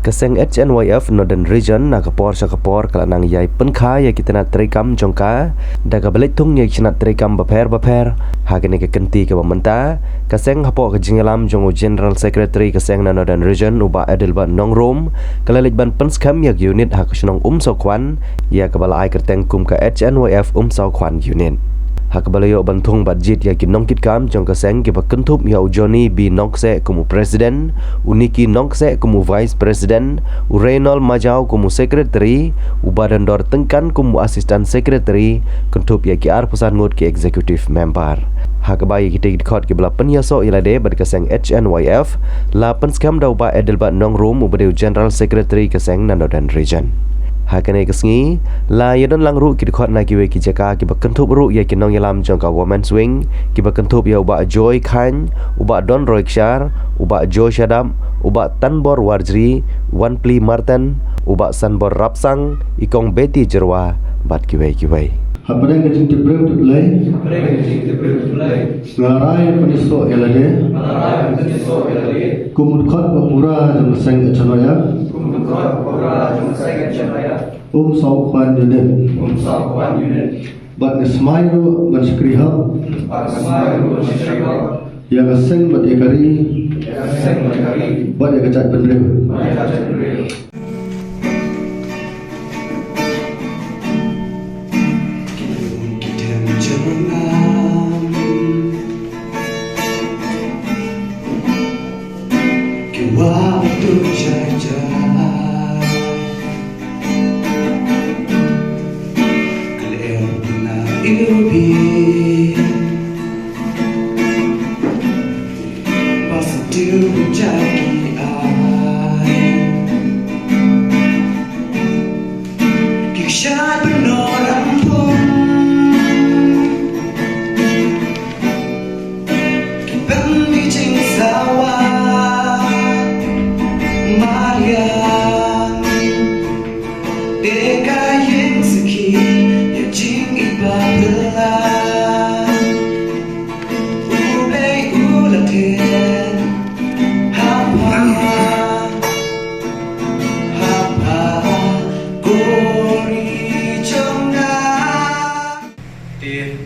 Keseng HNYF Northern Region na kapor sa kapor kalanang yay penkha ya kita nak terikam jongka daga belitung ya kita nak terikam baper hagani ke kenti ke pementa keseng hapo ke jingalam jongo General Secretary keseng na Northern Region uba Adelba Nongrom kalalik ban penskam ya unit hak sunong Saukwan ya kebala ai kerteng kum ke HNYF Saukwan unit Hakabalayo bantung budget ya kinongkit kam jong keseng ke bakentup ya ujoni bi nongse kumu presiden uniki nongse kumu vice president urenol majau kumu secretary ubadan dor tengkan kumu assistant secretary kentup ya ki ar pusan ngut ki executive member Hakabai kita khot ke bela penyaso ilade bad keseng HNYF la penskam dau ba Edelba Nongrum ubadeu general secretary keseng Northern Region Hakane kesngi la yadon langru ki khot na kiwe ki jaka ki bakentup ru ya kinong yalam jongka women's wing ki bakentup ya uba Joy Khan uba Don Roykshar uba Joy Shadam uba Tanbor Warjri Wanpli Martin uba Sanbor Rapsang ikong Betty Jerwa bat kiwe Hapadang kecing tebrem teblai Sengarai penisok elade Kumut khot bapura jong seng echanoya Saukwan unit Bat nismairu ban skriha Ya keseng bat ekari Bat ekacat penrem Waktu jajah Kelihatan ilubi Masa tu jadi ai Kisah benoram pun Kipen bijing sawah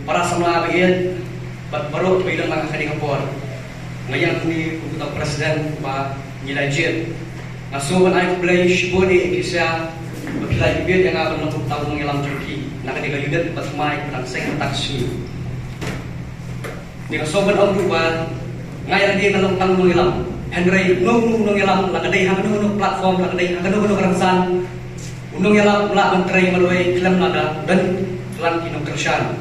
para semua bagian baru bilang nak kadi kapor ngayang ni untuk presiden ba nilai jet ngasuhan ai play shibodi kisah berkilai biar yang akan untuk tahu mengelam Turki nak kadi unit pas mai dan seng taksi ni ngasuhan om ba ngayang dia nalong tang mengelam Henry nung mengelam la kadi hang nung platform la kadi hang nung kerangsan unung yelam la menteri melalui film nada dan lan kinong kersan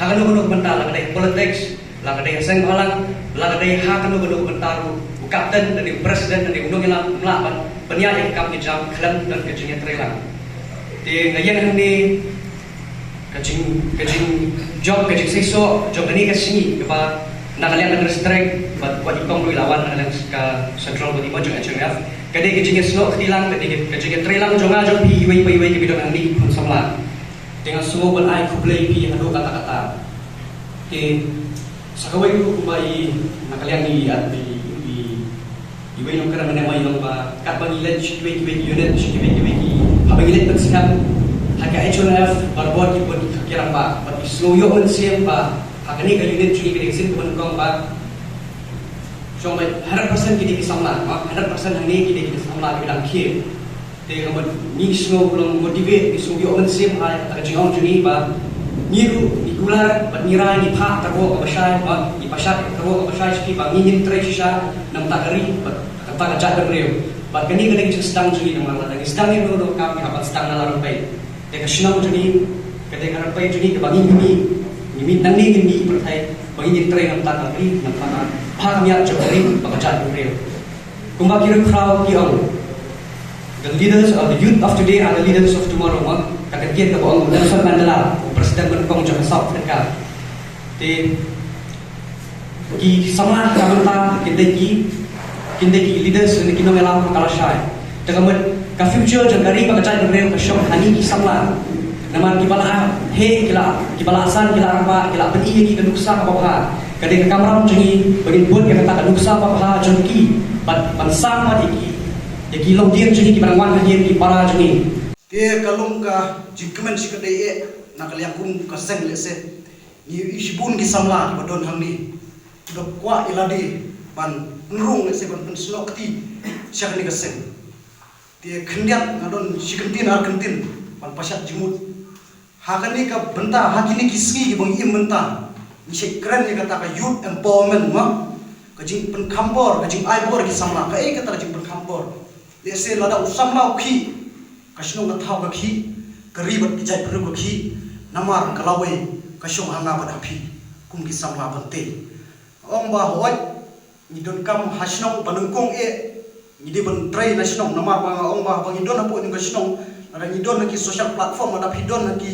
Hakanu bentar lagadai politics, lagadai seng halang, lagadai hakanu bentaru, kapten dan presiden dan undang yang melawan penyaji kami jam kelam dan kecingnya terelang. Di ngayan ini kecing job kecing seso job ini kesini kepa nakalian negara strike buat ikong lawan nakalian ke central buat imajung HMF. Kadai kecingnya slow hilang, kadai kecingnya terelang jonga job hiway ke bidang ini pun sama. Dengan semua belai kublai pi adu kata-kata. Ke sakawai ku kubai nakalian di ibai nong kerana nama yang ba kat bangilet kiwe unit kiwe habangilet bersikap harga HNF barbot ki pun kira ba but slow yo on same ba hakani ka unit curi ke sin pun kong ba so 100% kidi samla 100% hang ni kidi samla bilang kir Dia kamu ni semua belum motivate, ni semua orang sim hai, tak jengau jeni ba, niru, ni gular, bat nirai ni pak terbawa ke pasai, ba, ni pasai terbawa ke pasai sikit ba, ingin try sisa, nam tak kari, bat kata kajat beriu, bat kini kena kita sedang jeni nama lagi, sedang ni dulu kami kapat sedang nalar pai, dia kesenau jeni, kita kerap pai jeni ke bangi ni nanti ni pertai, bangi try nam tak kari, nam tak pak niat jebari, kajat beriu, kumba kira crowd kiong. The leaders of the youth of today are the leaders of tomorrow. Kata kita bahawa Nelson Mandela, Presiden Mekong Johor South Africa. Di sama kamenta kita leaders ni kita melam kalah syai. Jangan ka future jangkari bagaimana beriau kesyok hani kisahlah. Nama kibala kibala asan kibala apa kibala beni yang kita nuksa apa kadang kamera jengi bagi buat kita kata nuksa apa jengki ban sama diki ya kilong dia jadi kibarangwan dia ki para jadi Dia kalung ka jingkemen si kadai nak liang kum ka seng lese ni isbun ki samla ki badon hang ni do kwa iladi ban nrung lese ban pensnok ti syak ni ka seng dia kendiat ngadon si kentin ar kentin ban pasyak jimut hakani ka benta hakini kisgi ki bang im benta ni se keren ni kata ka youth empowerment ma ka jing pen kampor ka jing aibor ki samla ka kata jing pen kampor lese lada usamla ki kasyong ngathaw kakhi karibat kijai peru kakhi namar kalawe kasyong hanga padapi kum ki samla bante ong ba hoy ni don kam hasnong panungkong ni de ban tray nasional namar ba ong ba bang idon apo ni kasyong ada ni don ki social platform ada pidon ki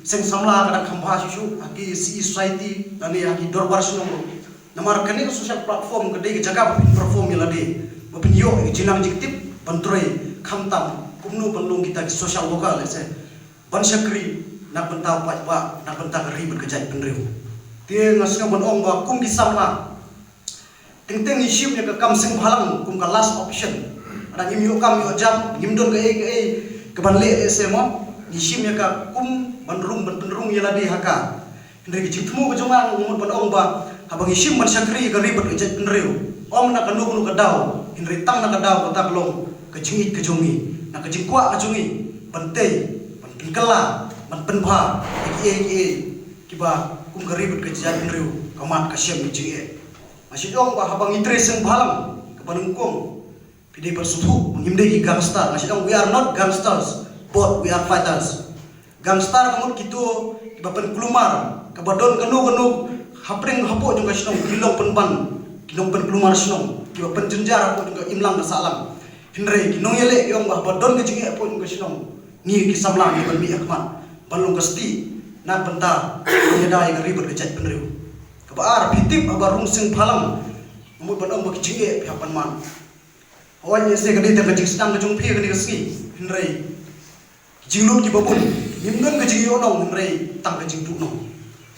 seng samla kada khamba susu ki society ani ki dorbar sinong namar kani social platform kade jaga perform ilade bapinyo jinang jiktip bantray khamtam kumnu bandung kita di sosial lokal lese ban syakri nak bentau pak nak bentang ribet kejai penriu dia ngasnya ban ong ba kum kisama teng isiupnya ke kam sing halang kum ka last option ada ngim kam yo jam ngim don ke ban le ese mo isiupnya ka kum ban rung ban penrung yala di haka hendri ke citmu ke jongang umur ban ong ba habang isiup ban syakri ke ribet kejai penriu ong nak kanu ke daw hendri tang nak daw kata kelong ke jingit ke jongi nak kejing kuat kacungi pentai penkela penpha kiba kum garibet kejajan riu kamat kasyam jinge masih dong bah habang itre seng balang kepanungkong pide bersutu mengimdegi gangster masih dong we are not gangsters but we are fighters gangster kamut kitu kiba penkelumar kabadon kanu hapring hapo jong kasyong kilong penpan kilong penkelumar sinong kiba penjenjar hapo jong imlang masalam Henry kinong yele yung bahbadon ke jingi apun ke sinong ni kisamlang ni ban mi akman balung kasti nak benta nyedai ke ribet ke jat penriu kebaar pitip abarung sing phalam mu ban ong ke jingi pihak man hoan ye se kadi ta jing sedang ke jung phi ke ni keski Henry jinglut ki babun nimnon ke jingi onong Henry tang ke jing tu no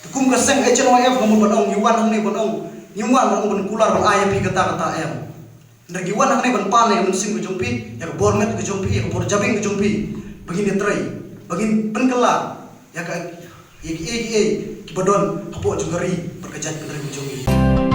kum ke seng HNYF mu ban ong yuan hang ni ban ong nyuan ban kular ban ayam pi kata em Nagi wan hang ban pane mun sing ke jompi ya ke bormet ke jompi ya ke borjabing ke jompi begini trai begin penkela ya ke ki badon hapo jungari berkejat ke jompi